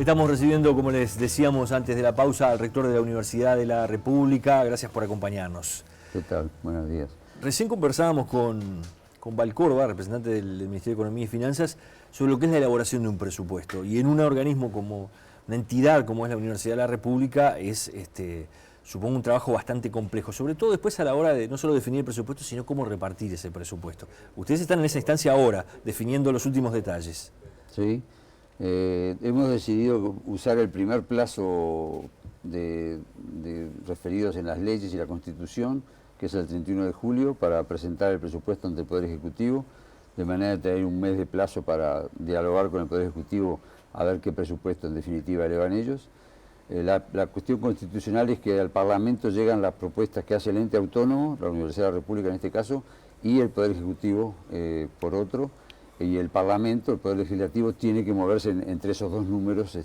Estamos recibiendo, como les decíamos antes de la pausa, al rector de la Universidad de la República. Gracias por acompañarnos. ¿Qué tal? Buenos días. Recién conversábamos con Valcórdoba, representante del Ministerio de Economía y Finanzas, sobre lo que es la elaboración de un presupuesto. Y en un organismo como una entidad como es la Universidad de la República es, supongo, un trabajo bastante complejo, sobre todo después a la hora de no solo definir el presupuesto, sino cómo repartir ese presupuesto. Ustedes están en esa instancia ahora, definiendo los últimos detalles. Sí, hemos decidido usar el primer plazo de referidos en las leyes y la Constitución, que es el 31 de julio, para presentar el presupuesto ante el Poder Ejecutivo, de manera de tener un mes de plazo para dialogar con el Poder Ejecutivo a ver qué presupuesto en definitiva elevan ellos. La cuestión constitucional es que al Parlamento llegan las propuestas que hace el ente autónomo, la Universidad de la República en este caso, y el Poder Ejecutivo por otro, y el Parlamento, el Poder Legislativo, tiene que moverse entre esos dos números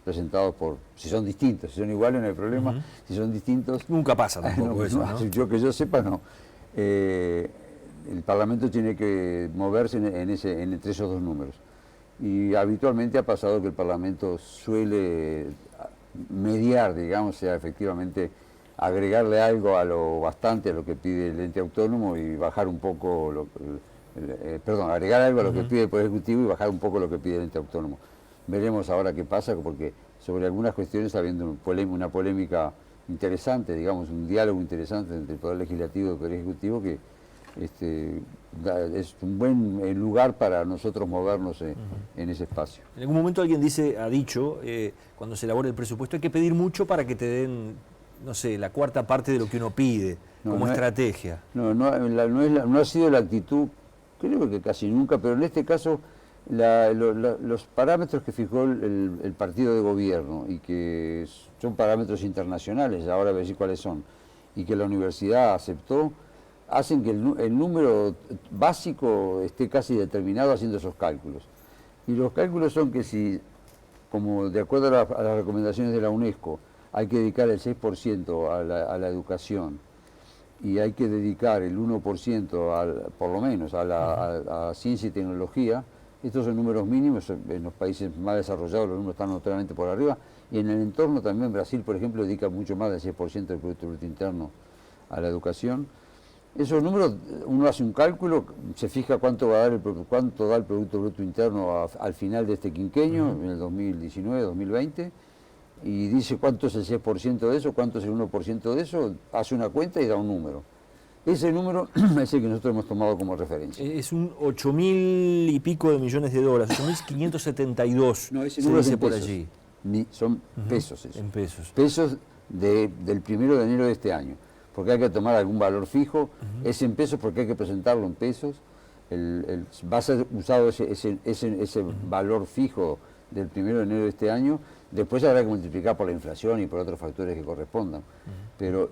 presentados por, si son distintos, si son iguales no hay problema, si son distintos... Nunca pasa tampoco eso, ¿no? Yo que yo sepa, no. El Parlamento tiene que moverse entre esos dos números. Y habitualmente ha pasado que el Parlamento suele mediar, digamos, sea efectivamente agregarle algo a lo que pide el ente autónomo y bajar un poco, agregar algo a lo que pide el Poder Ejecutivo y bajar un poco lo que pide el ente autónomo. Veremos ahora qué pasa, porque sobre algunas cuestiones está habiendo una polémica interesante, digamos, un diálogo interesante entre el Poder Legislativo y el Poder Ejecutivo que es un buen lugar para nosotros movernos en ese espacio. En algún momento alguien ha dicho, cuando se elabora el presupuesto hay que pedir mucho para que te den, no sé, la cuarta parte de lo que uno pide, como estrategia. No ha sido la actitud, creo que casi nunca, pero en este caso los parámetros que fijó el partido de gobierno y que son parámetros internacionales, ahora voy a decir cuáles son, y que la universidad aceptó, hacen que el número básico esté casi determinado haciendo esos cálculos. Y los cálculos son que si, como de acuerdo a las recomendaciones de la UNESCO, hay que dedicar el 6% a la educación y hay que dedicar el 1% por lo menos a ciencia y tecnología, estos son números mínimos. En los países más desarrollados los números están notoriamente por arriba, y en el entorno también Brasil, por ejemplo, dedica mucho más del 6% del Producto Bruto Interno a la educación. Esos números, uno hace un cálculo, se fija cuánto da el Producto Bruto Interno al final de este quinquenio, en el 2019-2020, y dice cuánto es el 6% de eso, cuánto es el 1% de eso, hace una cuenta y da un número. Ese número es el que nosotros hemos tomado como referencia. Es un 8.000 y pico de millones de dólares, 8.572, no, ese se número dice es por pesos. allí. Son pesos eso. En pesos. Pesos del 1 de enero de este año, porque hay que tomar algún valor fijo, es en pesos porque hay que presentarlo en pesos, va a ser usado ese valor fijo del 1 de enero de este año, después habrá que multiplicar por la inflación y por otros factores que correspondan,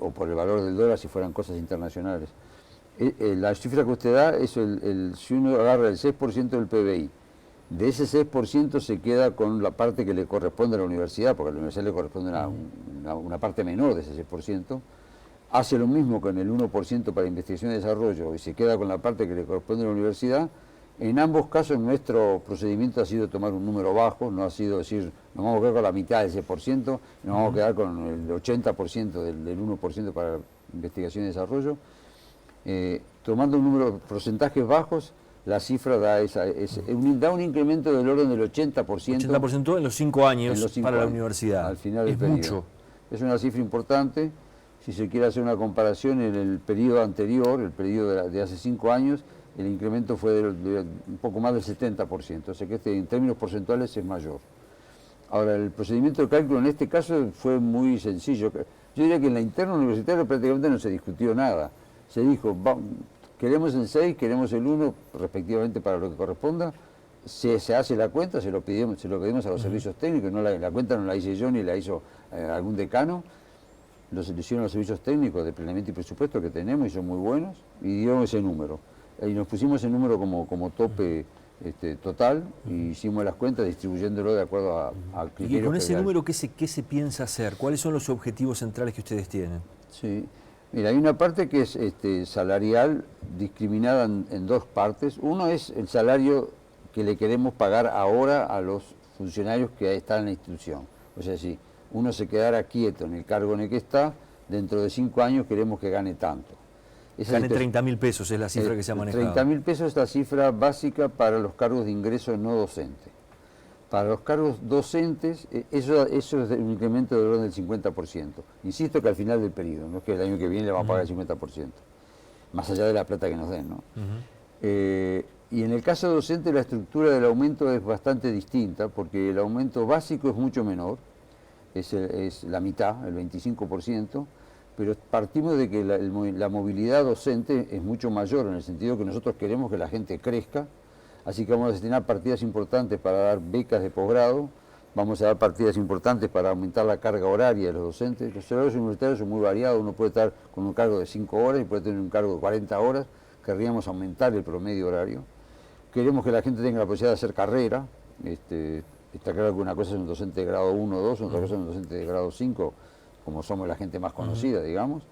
o por el valor del dólar si fueran cosas internacionales. La cifra que usted da es si uno agarra el 6% del PBI, de ese 6% se queda con la parte que le corresponde a la universidad, porque a la universidad le corresponde una parte menor de ese 6%, hace lo mismo con el 1% para investigación y desarrollo y se queda con la parte que le corresponde a la universidad. En ambos casos nuestro procedimiento ha sido tomar un número bajo, no ha sido decir nos vamos a quedar con la mitad del 6%, nos vamos a quedar con el 80% del 1% para investigación y desarrollo. Tomando un número de porcentajes bajos, la cifra da un incremento del orden del 80%. 80% en los 5 años para la universidad. Al final del periodo. Mucho. Es una cifra importante. Si se quiere hacer una comparación, en el periodo anterior, el periodo de hace 5 años, el incremento fue de un poco más del 70%, o sea que en términos porcentuales es mayor. Ahora, el procedimiento de cálculo en este caso fue muy sencillo. Yo diría que en la interna universitaria prácticamente no se discutió nada. Se dijo, queremos el 6, queremos el 1, respectivamente para lo que corresponda. Se hace la cuenta, se lo pedimos a los servicios técnicos, la cuenta no la hice yo ni la hizo algún decano. Lo hicieron los servicios técnicos de planeamiento y presupuesto que tenemos y son muy buenos, y dieron ese número. Y nos pusimos ese número como tope total y hicimos las cuentas distribuyéndolo de acuerdo a criterios. ¿Y con ese federales. número qué se piensa hacer? ¿Cuáles son los objetivos centrales que ustedes tienen? Sí, mira, hay una parte que es salarial, discriminada en dos partes. Uno es el salario que le queremos pagar ahora a los funcionarios que están en la institución. O sea, si uno se quedara quieto en el cargo en el que está, dentro de 5 años queremos que gane tanto. Gane 30.000 pesos, es la cifra que se ha manejado. 30.000 pesos es la cifra básica para los cargos de ingreso no docente. Para los cargos docentes, eso es un incremento del orden del 50%. Insisto que al final del periodo, no es que el año que viene le vamos a pagar el 50%, más allá de la plata que nos den, ¿no? Y en el caso docente la estructura del aumento es bastante distinta, porque el aumento básico es mucho menor, es la mitad, el 25%, pero partimos de que la movilidad docente es mucho mayor, en el sentido que nosotros queremos que la gente crezca, así que vamos a destinar partidas importantes para dar becas de posgrado, vamos a dar partidas importantes para aumentar la carga horaria de los docentes. Los horarios universitarios son muy variados, uno puede estar con un cargo de 5 horas y puede tener un cargo de 40 horas, querríamos aumentar el promedio horario. Queremos que la gente tenga la posibilidad de hacer carrera, está claro que una cosa es un docente de grado 1 o 2, otra cosa es un docente de grado 5, como somos la gente más conocida, digamos.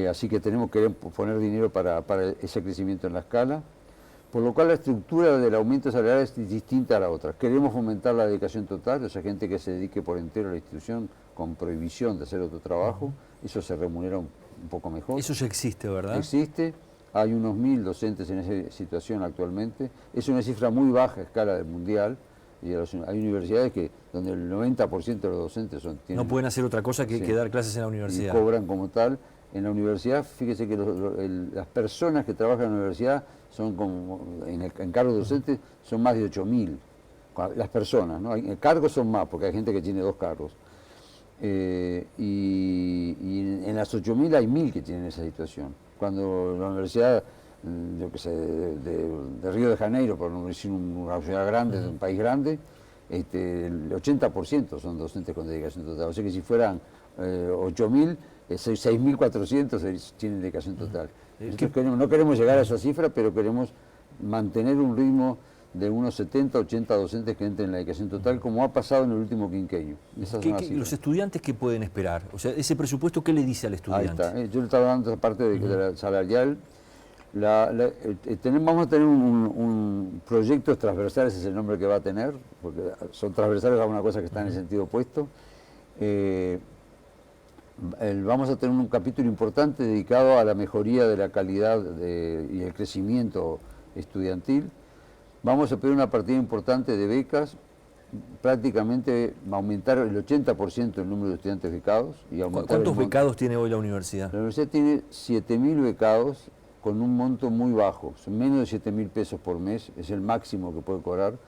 Así que tenemos que poner dinero para ese crecimiento en la escala, por lo cual la estructura del aumento salarial es distinta a la otra. Queremos fomentar la dedicación total, o sea, gente que se dedique por entero a la institución con prohibición de hacer otro trabajo, eso se remunera un poco mejor. Eso ya existe, ¿verdad? Existe, hay unos 1.000 docentes en esa situación actualmente, es una cifra muy baja a escala del mundial, y hay universidades donde el 90% de los docentes no pueden hacer otra cosa que dar clases en la universidad. Y cobran como tal. En la universidad, fíjese que las personas que trabajan en la universidad son en cargos docentes son más de 8.000. Las personas, ¿no? En cargos son más, porque hay gente que tiene 2 cargos. Y en las 8.000 hay 1.000 que tienen esa situación. Cuando la universidad, yo que sé, de Río de Janeiro, por no decir una ciudad grande, de un país grande, el 80% son docentes con dedicación total. O sea que si fueran 8.000, 6.400 tienen dedicación total. Nosotros no queremos llegar a esa cifra, pero queremos mantener un ritmo de unos 70, 80 docentes que entren en la dedicación total, como ha pasado en el último quinquenio. ¿Los estudiantes qué pueden esperar? O sea, ese presupuesto, ¿qué le dice al estudiante? Ahí está. Yo le estaba dando esa parte de la salarial. Vamos a tener un proyectos transversales, es el nombre que va a tener, porque son transversales a una cosa que está en el sentido opuesto. Vamos a tener un capítulo importante dedicado a la mejoría de la calidad y el crecimiento estudiantil. Vamos a pedir una partida importante de becas, prácticamente aumentar el 80% el número de estudiantes becados. Y ¿Cuántos becados tiene hoy la universidad? La universidad tiene 7.000 becados con un monto muy bajo, son menos de 7.000 pesos por mes, es el máximo que puede cobrar.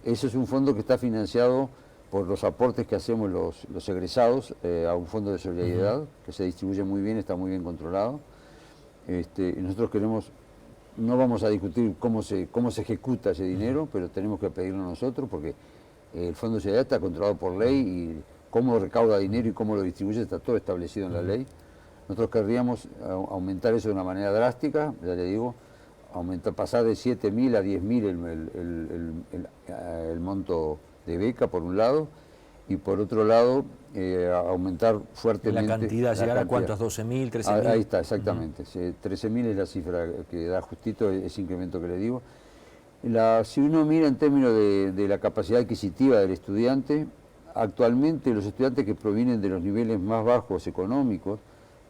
Ese es un fondo que está financiado por los aportes que hacemos los egresados a un fondo de solidaridad, que se distribuye muy bien, está muy bien controlado. Nosotros no vamos a discutir cómo se ejecuta ese dinero, pero tenemos que pedirlo nosotros, porque el fondo de solidaridad está controlado por ley y cómo recauda dinero y cómo lo distribuye está todo establecido en la ley. Nosotros querríamos aumentar eso de una manera drástica, ya le digo, pasar de 7.000 a 10.000 el monto de beca por un lado, y por otro lado aumentar fuertemente la cantidad. ¿Llegar a cuántas? ¿12.000, 13.000? Ahí está, exactamente. 13.000 es la cifra que da justito ese incremento que le digo. Si uno mira en términos de la capacidad adquisitiva del estudiante, actualmente los estudiantes que provienen de los niveles más bajos económicos,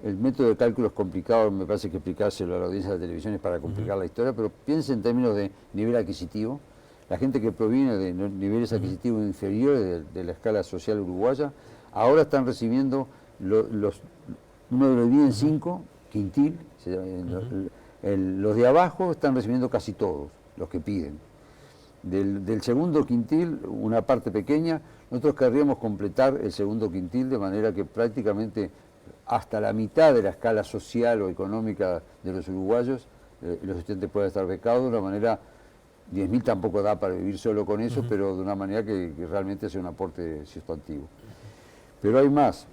el método de cálculo es complicado, me parece que explicárselo a la audiencia de la televisión es para complicar la historia, pero piense en términos de nivel adquisitivo. La gente que proviene de niveles adquisitivos inferiores de la escala social uruguaya, ahora están recibiendo uno de los divide en 5, quintil, los de abajo están recibiendo casi todos, los que piden. Del segundo quintil, una parte pequeña, nosotros querríamos completar el segundo quintil de manera que prácticamente hasta la mitad de la escala social o económica de los uruguayos, los estudiantes puedan estar becados de una manera. 10.000 tampoco da para vivir solo con eso, pero de una manera que realmente sea un aporte sustantivo. Pero hay más,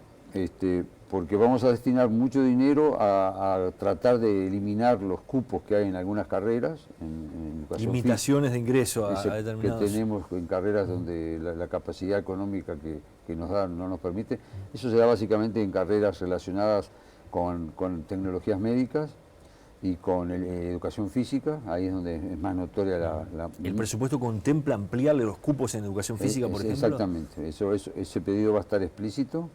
porque vamos a destinar mucho dinero a tratar de eliminar los cupos que hay en algunas carreras. En limitaciones de ingreso a determinados. Que tenemos en carreras donde la capacidad económica que nos da no nos permite. Eso se da básicamente en carreras relacionadas con tecnologías médicas. y con educación física, ahí es donde es más notoria ¿El presupuesto contempla ampliarle los cupos en educación física, por ejemplo? Exactamente, ese pedido va a estar explícito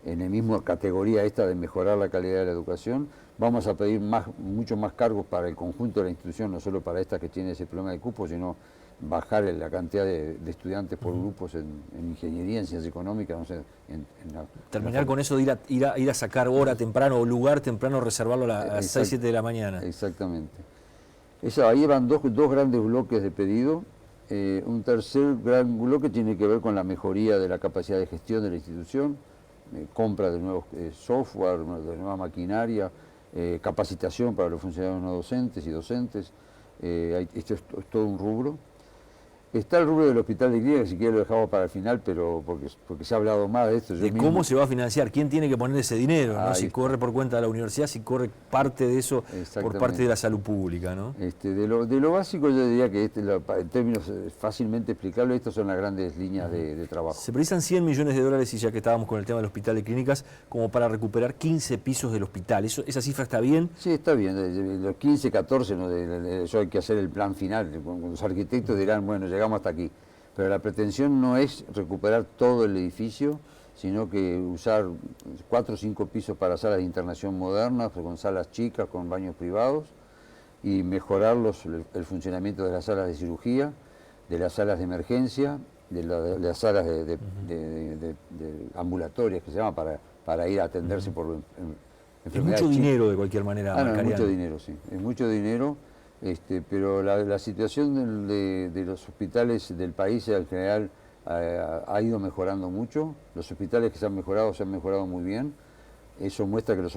en la misma categoría esta de mejorar la calidad de la educación. Vamos a pedir muchos más cargos para el conjunto de la institución, no solo para esta que tiene ese problema de cupos, sino bajar la cantidad de estudiantes por grupos en ingeniería, en ciencias económicas, no sé. Terminar con eso de ir a sacar hora temprano o lugar temprano, reservarlo a las 6, 7 de la mañana. Exactamente. Ahí van dos grandes bloques de pedido. Un tercer gran bloque tiene que ver con la mejoría de la capacidad de gestión de la institución, compra de nuevos software, de nueva maquinaria, capacitación para los funcionarios no docentes y docentes. Esto es todo un rubro. Está el rubro del hospital de clínica, que si quiere lo dejamos para el final, pero porque se ha hablado más de esto. ¿De cómo se va a financiar? ¿Quién tiene que poner ese dinero? ¿No? Si corre por cuenta de la universidad, si corre parte de eso por parte de la salud pública, ¿no? De lo básico yo diría que en términos fácilmente explicables, estas son las grandes líneas de trabajo. Se precisan 100 millones de dólares, y ya que estábamos con el tema del hospital de clínicas, como para recuperar 15 pisos del hospital. ¿Esa cifra está bien? Sí, está bien. Los 15, 14, eso hay que hacer el plan final. Los arquitectos dirán, bueno, llegamos hasta aquí. Pero la pretensión no es recuperar todo el edificio, sino que usar 4 o 5 pisos para salas de internación modernas, con salas chicas, con baños privados, y mejorar el funcionamiento de las salas de cirugía, de las salas de emergencia, de las salas de ambulatorias, que se llama, para ir a atenderse por enfermedades. Es mucho dinero, de cualquier manera. Es mucho dinero, sí. Es mucho dinero. Pero la situación de los hospitales del país en general ha ido mejorando mucho. Los hospitales que se han mejorado muy bien. Eso muestra que los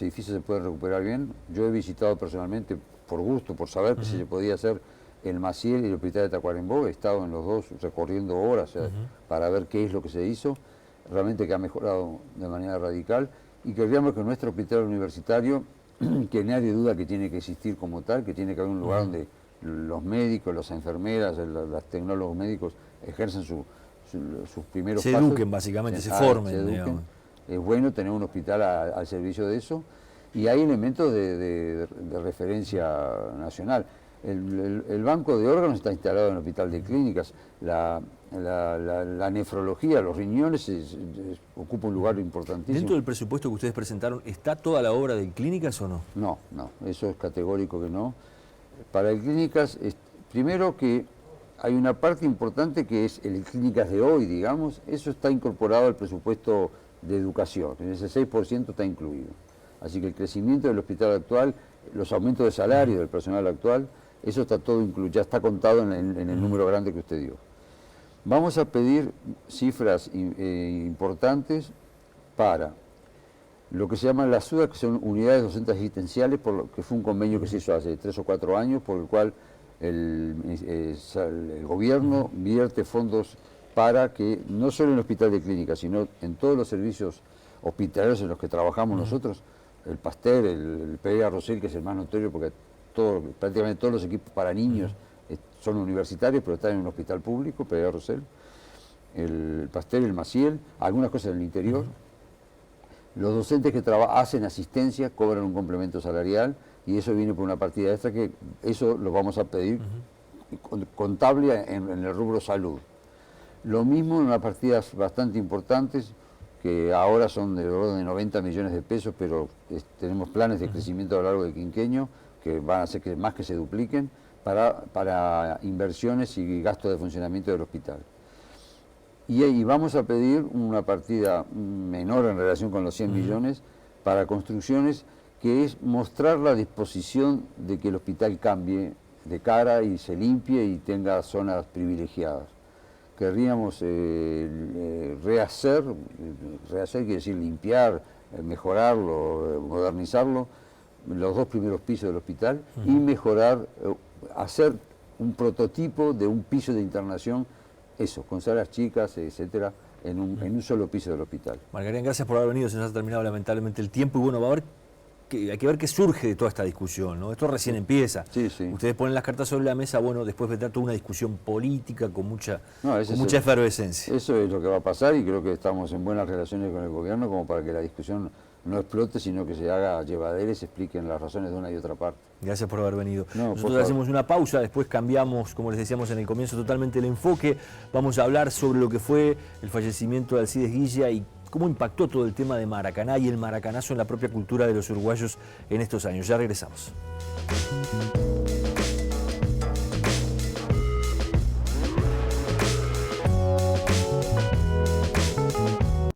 edificios se pueden recuperar bien. Yo he visitado personalmente, por gusto, por saber que si se podía hacer el Maciel y el hospital de Tacuarembó. He estado en los dos recorriendo horas para ver qué es lo que se hizo. Realmente que ha mejorado de manera radical. Y creíamos que nuestro hospital universitario, que nadie duda que tiene que existir como tal, que tiene que haber un lugar donde los médicos, las enfermeras, los tecnólogos médicos ejercen sus primeros pasos. Se eduquen básicamente, se formen. Digamos. Es bueno tener un hospital al servicio de eso, y hay elementos de referencia nacional. El banco de órganos está instalado en el hospital de clínicas. La nefrología, los riñones, ocupa un lugar importantísimo. ¿Dentro del presupuesto que ustedes presentaron está toda la obra de clínicas o no? No, eso es categórico que no. Para el clínicas, primero que hay una parte importante que es el clínicas de hoy, digamos, eso está incorporado al presupuesto de educación, en ese 6% está incluido. Así que el crecimiento del hospital actual, los aumentos de salario del personal actual, eso está todo incluido, ya está contado en el número grande que usted dio. Vamos a pedir cifras importantes para lo que se llaman las UDA, que son unidades docentes asistenciales, que fue un convenio que se hizo hace 3 o 4 años, por el cual el gobierno vierte fondos para que, no solo en el hospital de clínica, sino en todos los servicios hospitalarios en los que trabajamos nosotros, el Pasteur, el Pereira Rosell, que es el más notorio porque prácticamente todos los equipos para niños son universitarios, pero están en un hospital público, Pereira Rosell, el Pasteur, el Maciel, algunas cosas en el interior. Los docentes que hacen asistencia cobran un complemento salarial, y eso viene por una partida extra, que eso lo vamos a pedir contable en el rubro salud. Lo mismo en unas partidas bastante importantes, que ahora son de orden de 90 millones de pesos, pero tenemos planes de crecimiento a lo largo del quinquenio, que van a hacer que más que se dupliquen, para inversiones y gastos de funcionamiento del hospital. Y vamos a pedir una partida menor en relación con los 100 millones para construcciones, que es mostrar la disposición de que el hospital cambie de cara y se limpie y tenga zonas privilegiadas. Querríamos rehacer quiere decir limpiar, mejorarlo, modernizarlo, los 2 primeros pisos del hospital, y mejorar, hacer un prototipo de un piso de internación, eso, con salas chicas, etcétera, en un solo piso del hospital. Margarita, gracias por haber venido. Se nos ha terminado lamentablemente el tiempo, y bueno, hay que ver qué surge de toda esta discusión, ¿no? Esto recién empieza. Sí. Ustedes ponen las cartas sobre la mesa, bueno, después vendrá toda una discusión política con mucha efervescencia. Eso es lo que va a pasar, y creo que estamos en buenas relaciones con el gobierno como para que la discusión no explote, sino que se haga llevadera y se expliquen las razones de una y otra parte. Gracias por haber venido. No, Nosotros hacemos una pausa, después cambiamos, como les decíamos en el comienzo, totalmente el enfoque. Vamos a hablar sobre lo que fue el fallecimiento de Alcides Guilla y cómo impactó todo el tema de Maracaná y el maracanazo en la propia cultura de los uruguayos en estos años. Ya regresamos.